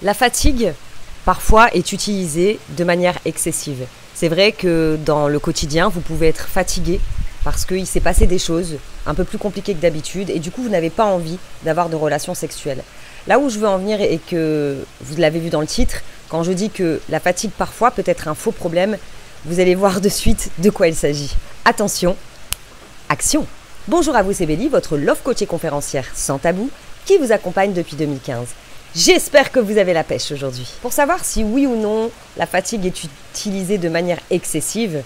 La fatigue, parfois, est utilisée de manière excessive. C'est vrai que dans le quotidien, vous pouvez être fatigué parce qu'il s'est passé des choses un peu plus compliquées que d'habitude et du coup, vous n'avez pas envie d'avoir de relations sexuelles. Là où je veux en venir et que vous l'avez vu dans le titre, quand je dis que la fatigue parfois peut être un faux problème, vous allez voir de suite de quoi il s'agit. Attention, action! Bonjour à vous, c'est Bélie, votre love coach et conférencière sans tabou qui vous accompagne depuis 2015. J'espère que vous avez la pêche aujourd'hui. Pour savoir si oui ou non la fatigue est utilisée de manière excessive,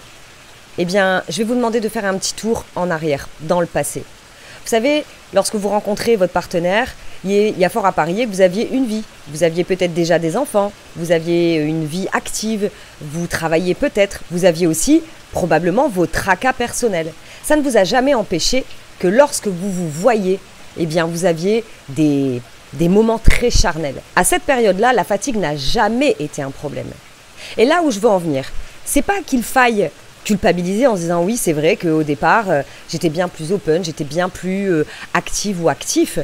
eh bien, je vais vous demander de faire un petit tour en arrière, dans le passé. Vous savez, lorsque vous rencontrez votre partenaire, il y a fort à parier que vous aviez une vie. Vous aviez peut-être déjà des enfants, vous aviez une vie active, vous travailliez peut-être, vous aviez aussi probablement vos tracas personnels. Ça ne vous a jamais empêché que lorsque vous vous voyez, eh bien, vous aviez des moments très charnels. À cette période-là, la fatigue n'a jamais été un problème. Et là où je veux en venir, c'est pas qu'il faille culpabiliser en se disant oui, c'est vrai qu'au départ, j'étais bien plus open, j'étais bien plus active ou actif.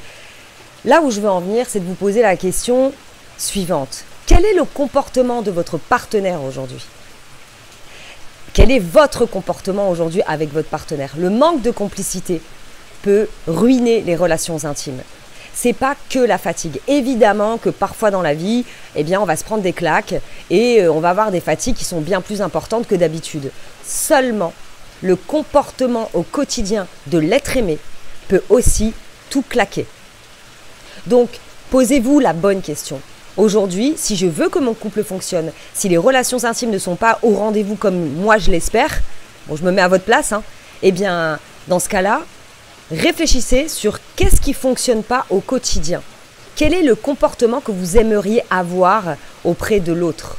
Là où je veux en venir, c'est de vous poser la question suivante. Quel est le comportement de votre partenaire aujourd'hui ? Quel est votre comportement aujourd'hui avec votre partenaire ? Le manque de complicité peut ruiner les relations intimes. C'est pas que la fatigue. Évidemment que parfois dans la vie, eh bien, on va se prendre des claques et on va avoir des fatigues qui sont bien plus importantes que d'habitude. Seulement, le comportement au quotidien de l'être aimé peut aussi tout claquer. Donc, posez-vous la bonne question. Aujourd'hui, si je veux que mon couple fonctionne, si les relations intimes ne sont pas au rendez-vous comme moi je l'espère, bon, je me mets à votre place, eh bien, dans ce cas-là, réfléchissez sur qu'est-ce qui ne fonctionne pas au quotidien. Quel est le comportement que vous aimeriez avoir auprès de l'autre ?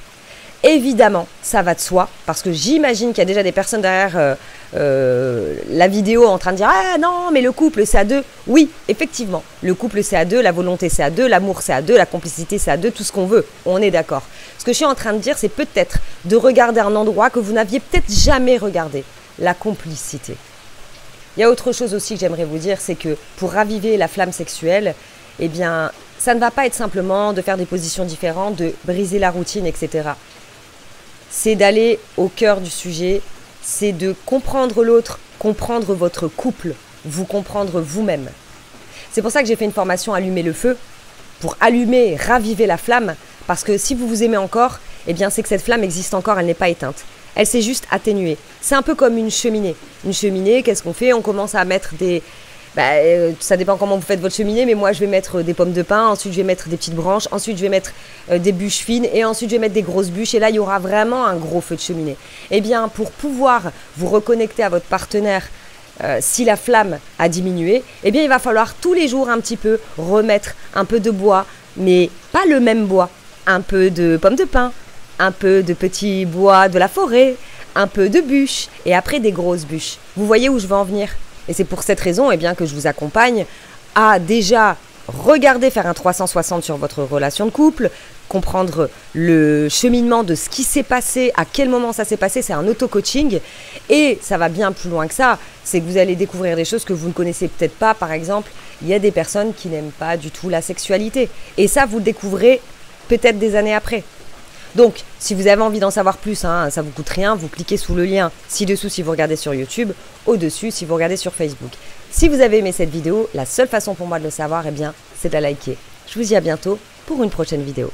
Évidemment, ça va de soi, parce que j'imagine qu'il y a déjà des personnes derrière la vidéo en train de dire « Ah non, mais le couple c'est à deux ». Oui, effectivement, le couple c'est à deux, la volonté c'est à deux, l'amour c'est à deux, la complicité c'est à deux, tout ce qu'on veut, on est d'accord. Ce que je suis en train de dire, c'est peut-être de regarder un endroit que vous n'aviez peut-être jamais regardé, la complicité. Il y a autre chose aussi que j'aimerais vous dire, c'est que pour raviver la flamme sexuelle, eh bien, ça ne va pas être simplement de faire des positions différentes, de briser la routine, etc. C'est d'aller au cœur du sujet, c'est de comprendre l'autre, comprendre votre couple, vous comprendre vous-même. C'est pour ça que j'ai fait une formation Allumer le feu, pour allumer, raviver la flamme, parce que si vous vous aimez encore, eh bien, c'est que cette flamme existe encore, elle n'est pas éteinte. Elle s'est juste atténuée. C'est un peu comme une cheminée. Une cheminée, qu'est-ce qu'on fait ? On commence à mettre des... ça dépend comment vous faites votre cheminée, mais moi je vais mettre des pommes de pin, ensuite je vais mettre des petites branches, ensuite je vais mettre des bûches fines et ensuite je vais mettre des grosses bûches et là il y aura vraiment un gros feu de cheminée. Eh bien, pour pouvoir vous reconnecter à votre partenaire, si la flamme a diminué, eh bien il va falloir tous les jours un petit peu remettre un peu de bois, mais pas le même bois. Un peu de pommes de pin, un peu de petits bois de la forêt, un peu de bûches et après des grosses bûches. Vous voyez où je veux en venir ? Et c'est pour cette raison eh bien, que je vous accompagne à déjà regarder, faire un 360 sur votre relation de couple, comprendre le cheminement de ce qui s'est passé, à quel moment ça s'est passé, c'est un auto-coaching et ça va bien plus loin que ça, c'est que vous allez découvrir des choses que vous ne connaissez peut-être pas. Par exemple, il y a des personnes qui n'aiment pas du tout la sexualité et ça vous le découvrez peut-être des années après. Donc, si vous avez envie d'en savoir plus, ça vous coûte rien, vous cliquez sous le lien ci-dessous si vous regardez sur YouTube, au-dessus si vous regardez sur Facebook. Si vous avez aimé cette vidéo, la seule façon pour moi de le savoir, eh bien, c'est de la liker. Je vous dis à bientôt pour une prochaine vidéo.